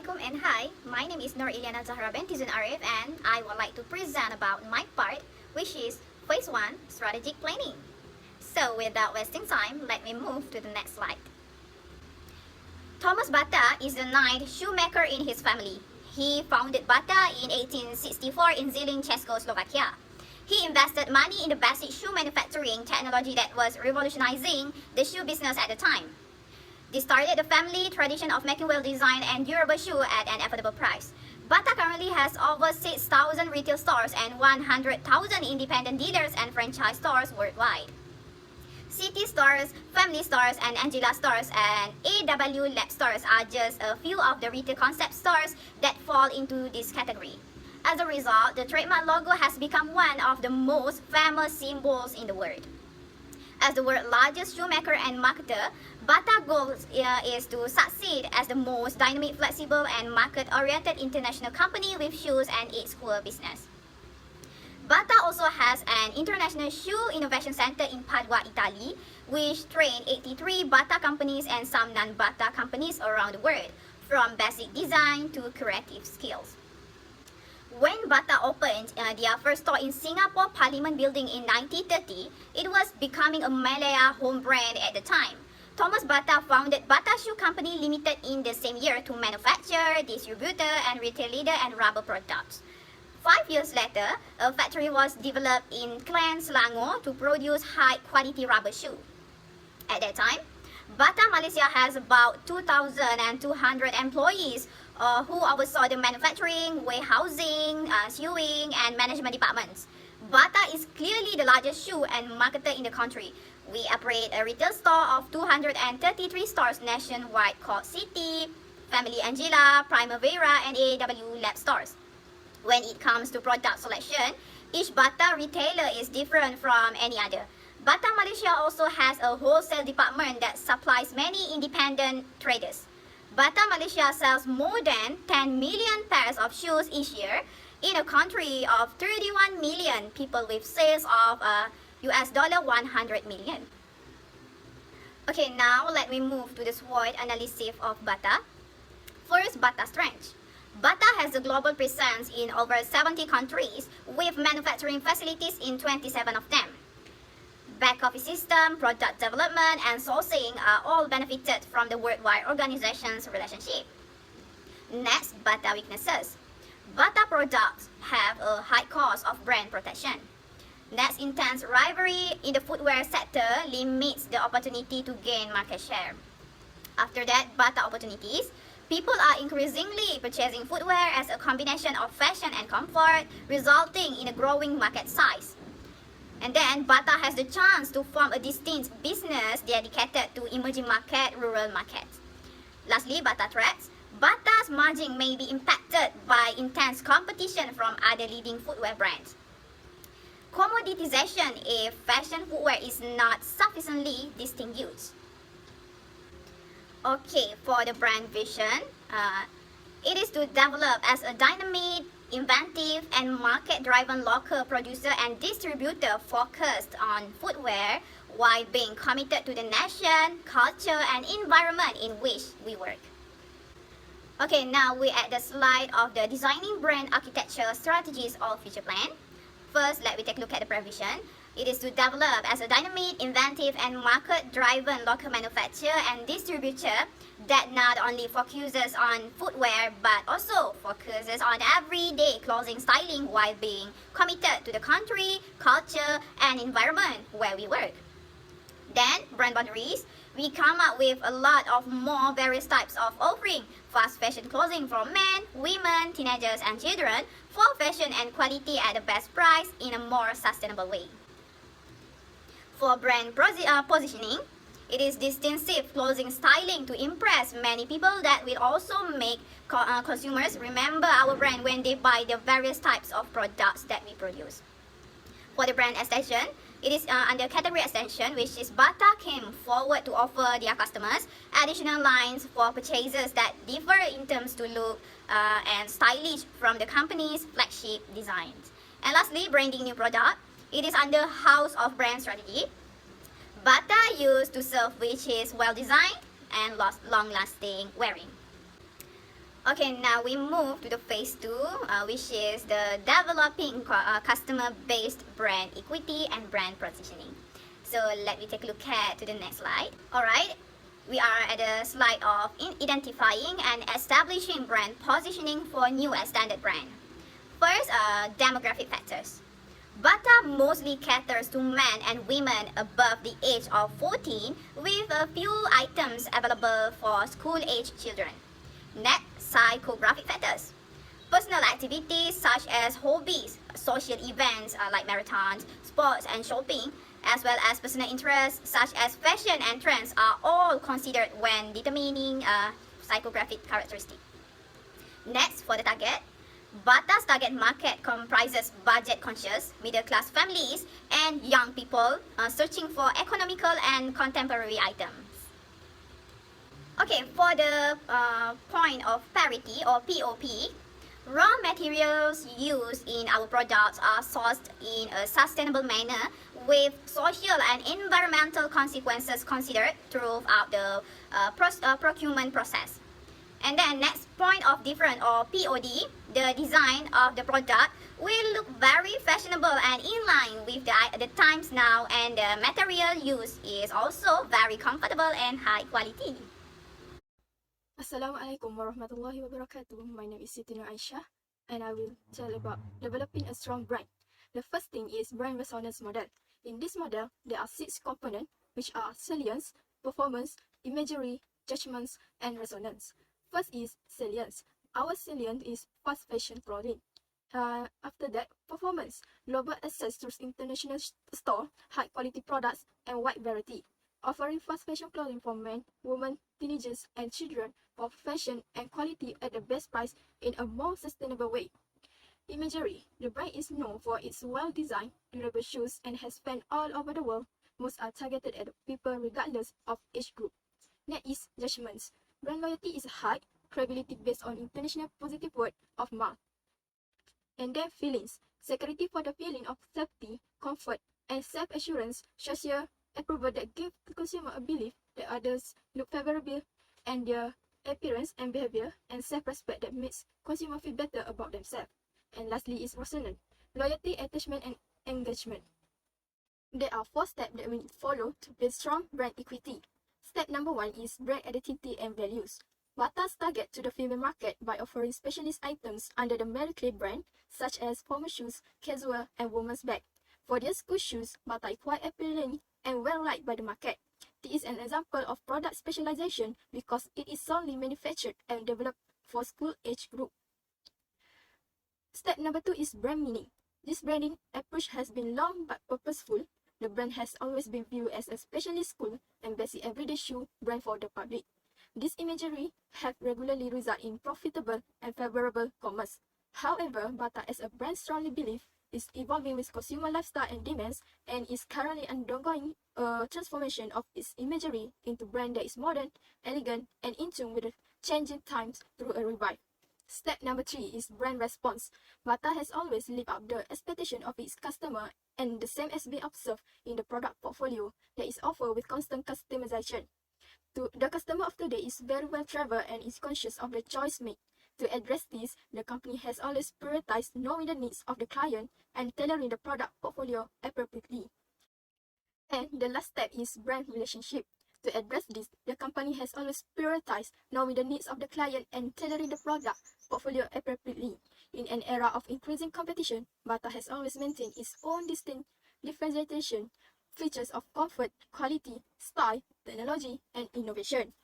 Assalamualaikum and hi, my name is ILYANA ZAHRA BINTI ARIF and I would like to present about my part, which is Phase 1 Strategic Planning. So without wasting time, let me move to the next slide. Thomas Bata is the ninth shoemaker in his family. He founded Bata in 1864 in Zilin, Czechoslovakia. He invested money in the basic shoe manufacturing technology that was revolutionizing the shoe business at the time. This started the family tradition of making well-designed and durable shoes at an affordable price. Bata currently has over 6,000 retail stores and 100,000 independent dealers and franchise stores worldwide. SITI stores, family stores, and Angela stores and AW Lab stores are just a few of the retail concept stores that fall into this category. As a result, the trademark logo has become one of the most famous symbols in the world. As the world's largest shoemaker and marketer, Bata's goal is to succeed as the most dynamic, flexible, and market-oriented international company with shoes and its core business. Bata also has an international shoe innovation center in Padua, Italy, which trains 83 Bata companies and some non-Bata companies around the world, from basic design to creative skills. When Bata opened their first store in Singapore Parliament Building in 1930, it was becoming a Malaya home brand at the time. Thomas Bata founded Bata Shoe Company Limited in the same year to manufacture, distributor, and retail leather and rubber products. 5 years later, a factory was developed in Klang, Selangor to produce high-quality rubber shoes. At that time, Bata Malaysia has about 2,200 employees who oversaw the manufacturing, warehousing, sewing, and management departments. Bata is clearly the largest shoe and marketer in the country. We operate a retail store of 233 stores nationwide called SITI, Family Angela, Primavera, and AW Lab stores. When it comes to product selection, each Bata retailer is different from any other. Bata Malaysia also has a wholesale department that supplies many independent traders. Bata Malaysia sells more than 10 million pairs of shoes each year in a country of 31 million people with sales of US dollar 100 million. Okay, now let me move to the SWOT analysis of Bata. First, Bata strength. Bata has a global presence in over 70 countries with manufacturing facilities in 27 of them. Back office system, product development, and sourcing are all benefited from the worldwide organization's relationship. Next, Bata weaknesses. Bata products have a high cost of brand protection. Next, intense rivalry in the footwear sector limits the opportunity to gain market share. After that, Bata opportunities. People are increasingly purchasing footwear as a combination of fashion and comfort, resulting in a growing market size. And then Bata has the chance to form a distinct business dedicated to emerging market, rural markets. Lastly, Bata threats. Bata's margin may be impacted by intense competition from other leading footwear brands. Commoditization if fashion footwear is not sufficiently distinguished. Okay, for the brand vision, it is to develop as a dynamic, inventive, and market-driven local producer and distributor focused on footwear while being committed to the nation, culture, and environment in which we work. Okay, now we're at the slide of the designing brand architecture strategies or future plan. First, let me take a look at the brand vision. It is to develop as a dynamic, inventive, and market-driven local manufacturer and distributor that not only focuses on footwear but also focuses on everyday clothing styling while being committed to the country, culture, and environment where we work. Then, brand boundaries. We come up with a lot of more various types of offering. Fast fashion clothing for men, women, teenagers, and children for fashion and quality at the best price in a more sustainable way. For brand positioning, it is distinctive clothing styling to impress many people that will also make consumers remember our brand when they buy the various types of products that we produce. For the brand extension, it is under category extension, which is Bata came forward to offer their customers additional lines for purchases that differ in terms to look and stylish from the company's flagship designs. And lastly, branding new product. It is under House of Brand Strategy. Bata used to serve which is well designed and long-lasting wearing. Okay, now we move to the phase 2, which is the developing customer-based brand equity and brand positioning. So let me take a look at to the next slide. Alright, we are at the slide of identifying and establishing brand positioning for new and standard brand. First, demographic factors. Bata mostly caters to men and women above the age of 14 with a few items available for school-age children. Next, psychographic factors. Personal activities such as hobbies, social events like marathons, sports and shopping, as well as personal interests such as fashion and trends are all considered when determining psychographic characteristics. Next, for the target. Bata's target market comprises budget-conscious, middle-class families, and young people searching for economical and contemporary items. Okay, for the point of parity or POP, raw materials used in our products are sourced in a sustainable manner with social and environmental consequences considered throughout the procurement process. And then next point of difference or POD, the design of the product will look very fashionable and in line with the times now, and the material used is also very comfortable and high quality. Assalamualaikum warahmatullahi wabarakatuh. My name is SITI AISYAH and I will tell about developing a strong brand. The first thing is brand resonance model. In this model, there are 6 components which are salience, performance, imagery, judgments, and resonance. First is salience. Our salient is fast fashion clothing. After that, performance. Global access to international store, high quality products, and wide variety. Offering fast fashion clothing for men, women, teenagers, and children for fashion and quality at the best price in a more sustainable way. Imagery. The brand is known for its well-designed, durable shoes and has fans all over the world. Most are targeted at people regardless of age group. Next is judgments. Brand loyalty is high, credibility based on international positive word of mouth. And then feelings. Security for the feeling of safety, comfort, and self-assurance, social approval that give the consumer a belief that others look favorable and their appearance and behavior, and self-respect that makes consumers feel better about themselves. And lastly is resonance. Loyalty, attachment, and engagement. There are 4 steps that we follow to build strong brand equity. Step number 1 is brand identity and values. Bata's target to the female market by offering specialist items under the Mary Kay brand, such as formal shoes, casual, and women's bag. For their school shoes, Bata is quite appealing and well liked by the market. This is an example of product specialization because it is solely manufactured and developed for school age group. Step number 2 is brand meaning. This branding approach has been long but purposeful. The brand has always been viewed as a specialist school and basic everyday shoe brand for the public. This imagery have regularly resulted in profitable and favorable commerce. However, Bata as a brand strongly believes is evolving with consumer lifestyle and demands, and is currently undergoing a transformation of its imagery into brand that is modern, elegant, and in tune with the changing times through a revive. Step number 3 is brand response. Bata has always lived up the expectation of its customer, and the same has been observed in the product portfolio that is offered with constant customization. The customer of today is very well traveled and is conscious of the choice made. To address this, the company has always prioritized knowing the needs of the client and tailoring the product portfolio appropriately. And the last step is brand relationship. To address this, the company has always prioritized knowing the needs of the client and tailoring the product portfolio appropriately. In an era of increasing competition, Bata has always maintained its own distinct differentiation, features of comfort, quality, style, technology, and innovation.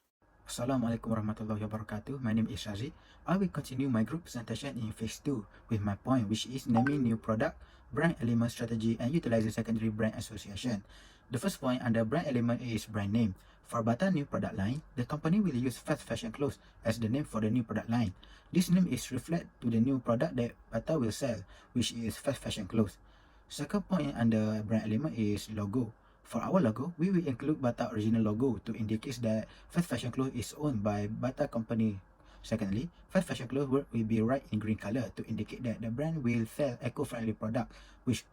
Assalamualaikum warahmatullahi wabarakatuh. My name is Haziq. I will continue my group presentation in phase 2 with my point, which is naming new product, brand element strategy, and utilizing secondary brand association. The first point under brand element is brand name. For Bata new product line, the company will use fast fashion clothes as the name for the new product line. This name is reflect to the new product that Bata will sell, which is fast fashion clothes. Second point under brand element is logo. For our logo, we will include Bata original logo to indicate that fast fashion clothes is owned by Bata company. Secondly, fast fashion clothes will be write in green color to indicate that the brand will sell eco-friendly product, which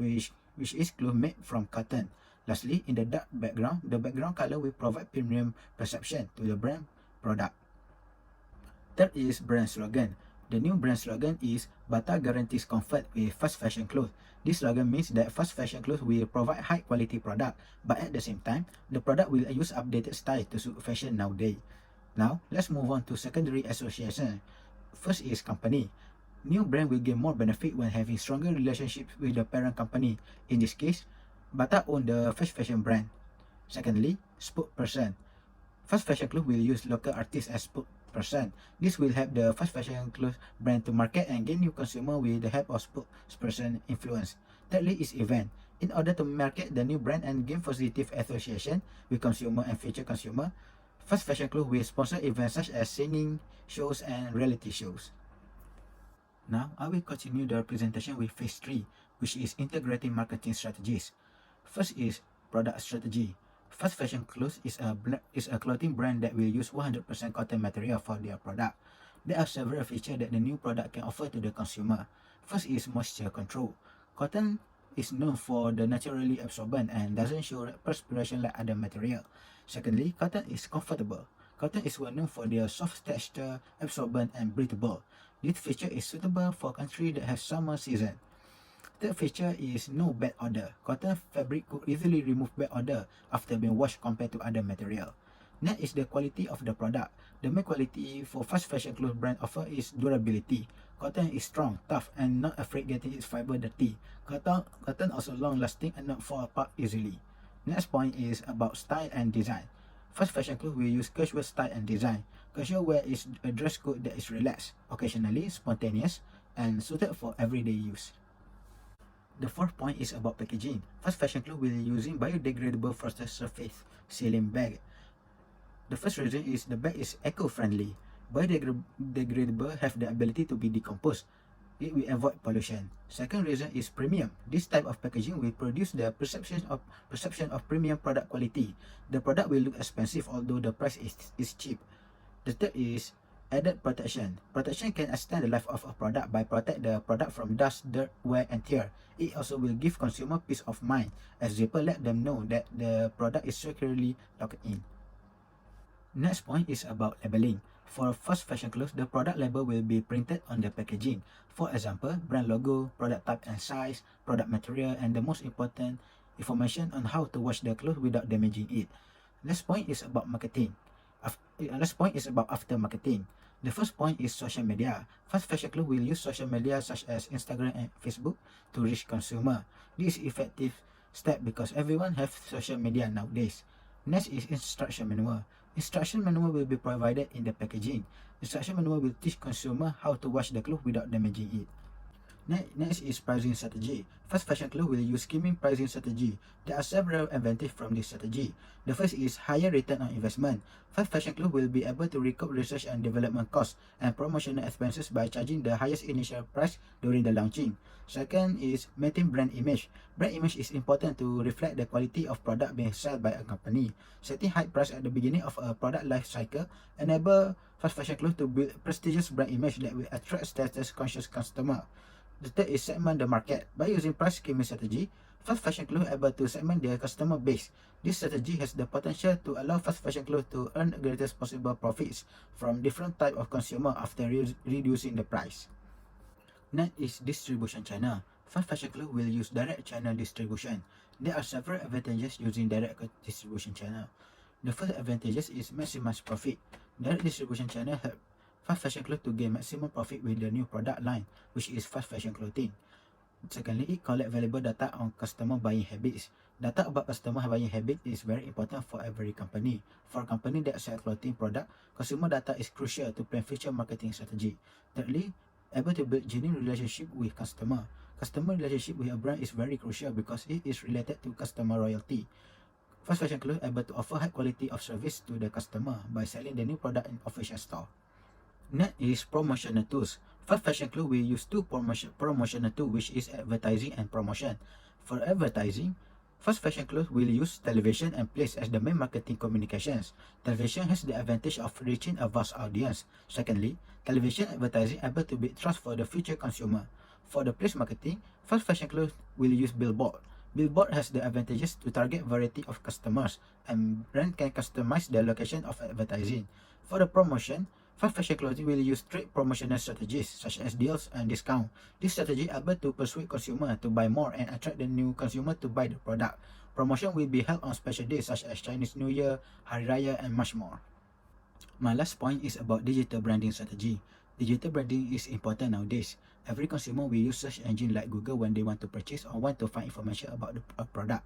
is cloth made from cotton. Lastly, in the dark background, the background color will provide premium perception to the brand product. Third is brand slogan. The new brand slogan is Bata guarantees comfort with fast fashion clothes. This slogan means that fast fashion clothes will provide high quality product, but at the same time, the product will use updated style to suit fashion nowadays. Now, let's move on to secondary association. First is company. New brand will gain more benefit when having stronger relationships with the parent company. In this case, Bata owns the fast fashion brand. Secondly, spokesperson. Fast fashion clothes will use local artists as spokesperson. This will help the fast fashion clothes brand to market and gain new consumer with the help of spokesperson influence. Thirdly is event. In order to market the new brand and gain positive association with consumer and future consumer, fast fashion clothes will sponsor events such as singing, shows, and reality shows. Now, I will continue the presentation with phase 3, which is integrating marketing strategies. First is product strategy. Fast fashion clothes is a clothing brand that will use 100% cotton material for their product. There are several features that the new product can offer to the consumer. First is moisture control. Cotton is known for the naturally absorbent and doesn't show perspiration like other material. Secondly, cotton is comfortable. Cotton is well known for their soft texture, absorbent, and breathable. This feature is suitable for countries that have summer season. Third feature is no bad odor. Cotton fabric could easily remove bad odor after being washed compared to other material. Next is the quality of the product. The main quality for fast fashion clothes brand offer is durability. Cotton is strong, tough, and not afraid getting its fiber dirty. Cotton also long lasting and not fall apart easily. Next point is about style and design. Fast fashion clothes will use casual style and design. Casual wear is a dress code that is relaxed, occasionally spontaneous, and suited for everyday use. The fourth point is about packaging. Fast fashion clothes will be using biodegradable frosted surface sealing bag. The first reason is the bag is eco-friendly. Biodegradable have the ability to be decomposed. It will avoid pollution. Second reason is premium. This type of packaging will produce the perception of premium product quality. The product will look expensive although the price is cheap. The third is added protection. Protection can extend the life of a product by protect the product from dust, dirt, wear, and tear. It also will give consumer peace of mind as zipper let them know that the product is securely locked in. Next point is about labeling. For fast fashion clothes, the product label will be printed on the packaging. For example, brand logo, product type and size, product material, and the most important information on how to wash the clothes without damaging it. Next point is about marketing. Last point is about after marketing. The first point is social media. Fast fashion clothes will use social media such as Instagram and Facebook to reach consumer. This is effective step because everyone have social media nowadays. Next is instruction manual. Instruction manual will be provided in the packaging. Instruction manual will teach consumer how to wash the clothes without damaging it. Next is pricing strategy. Fast fashion clothes will use skimming pricing strategy. There are several advantages from this strategy. The first is higher return on investment. Fast fashion clothes will be able to recoup research and development costs and promotional expenses by charging the highest initial price during the launching. Second is maintain brand image. Brand image is important to reflect the quality of product being sold by a company. Setting high price at the beginning of a product life cycle enable fast fashion clothes to build prestigious brand image that will attract status-conscious customer. The third is segment the market. By using price skimming strategy, fast fashion clothes are able to segment their customer base. This strategy has the potential to allow fast fashion clothes to earn the greatest possible profits from different type of consumer after reducing the price. Next is distribution channel. Fast fashion clothes will use direct channel distribution. There are several advantages using direct distribution channel. The first advantage is maximize profit. Direct distribution channel help fast fashion clothes to gain maximum profit with the new product line, which is fast fashion clothing. Secondly, it collect valuable data on customer buying habits. Data about customer buying habit is very important for every company. For a company that sell clothing product, consumer data is crucial to plan future marketing strategy. Thirdly, able to build genuine relationship with customer. Customer relationship with a brand is very crucial because it is related to customer loyalty. Fast fashion clothes able to offer high quality of service to the customer by selling the new product in official store. Next is promotional tools. Fast fashion clothes will use two promotional tools, which is advertising and promotion. For advertising, fast fashion clothes will use television and place as the main marketing communications. Television has the advantage of reaching a vast audience. Secondly, television advertising able to build trust for the future consumer. For the place marketing, fast fashion clothes will use billboard. Billboard has the advantages to target variety of customers, and brand can customize the location of advertising. For the promotion, Fast fashion clothing will use trade promotional strategies such as deals and discount. This strategy able to persuade consumer to buy more and attract the new consumer to buy the product. Promotion will be held on special days such as Chinese New Year, Hari Raya, and much more. My last point is about digital branding strategy. Digital branding is important nowadays. Every consumer will use search engine like Google when they want to purchase or want to find information about a product.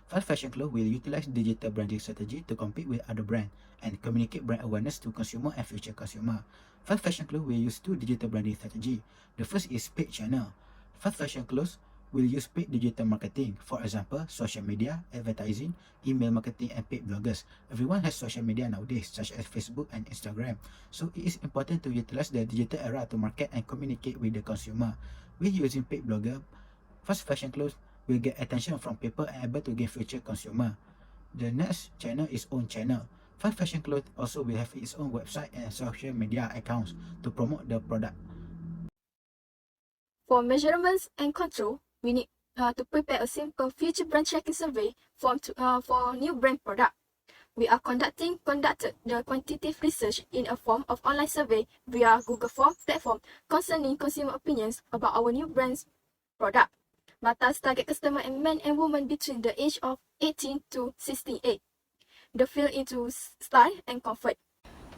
Fast fashion clothes will utilize digital branding strategy to compete with other brands and communicate brand awareness to consumer and future consumer. Fast fashion clothes will use two digital branding strategy. The first is paid channel. Fast fashion clothes will use paid digital marketing. For example, social media, advertising, email marketing, and paid bloggers. Everyone has social media nowadays, such as Facebook and Instagram. So it is important to utilize the digital era to market and communicate with the consumer. With using paid blogger, fast fashion clothes will get attention from people and able to gain future consumer. The next channel is own channel. Fast fashion clothes also will have its own website and social media accounts to promote the product. For measurements and control, we need to prepare a simple future brand tracking survey form for new brand product. We are conducted the quantitative research in a form of online survey via Google Form platform concerning consumer opinions about our new brand's product. Bata's target customer are men and women between the age of 18 to 68. The field into style and comfort.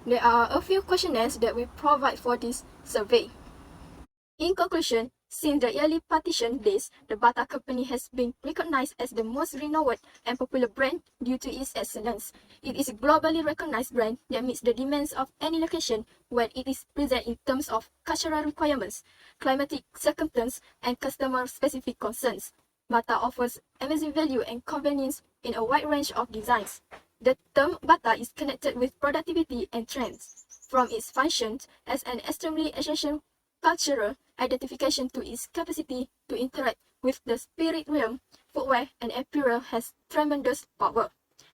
There are a few questionnaires that we provide for this survey. In conclusion, since the early partition days, the Bata company has been recognized as the most renowned and popular brand due to its excellence. It is a globally recognized brand that meets the demands of any location when it is present in terms of cultural requirements, climatic circumstances, and customer-specific concerns. Bata offers amazing value and convenience in a wide range of designs. The term Bata is connected with productivity and trends, from its functions as an extremely essential cultural identification to its capacity to interact with the spirit realm. Footwear and apparel has tremendous power.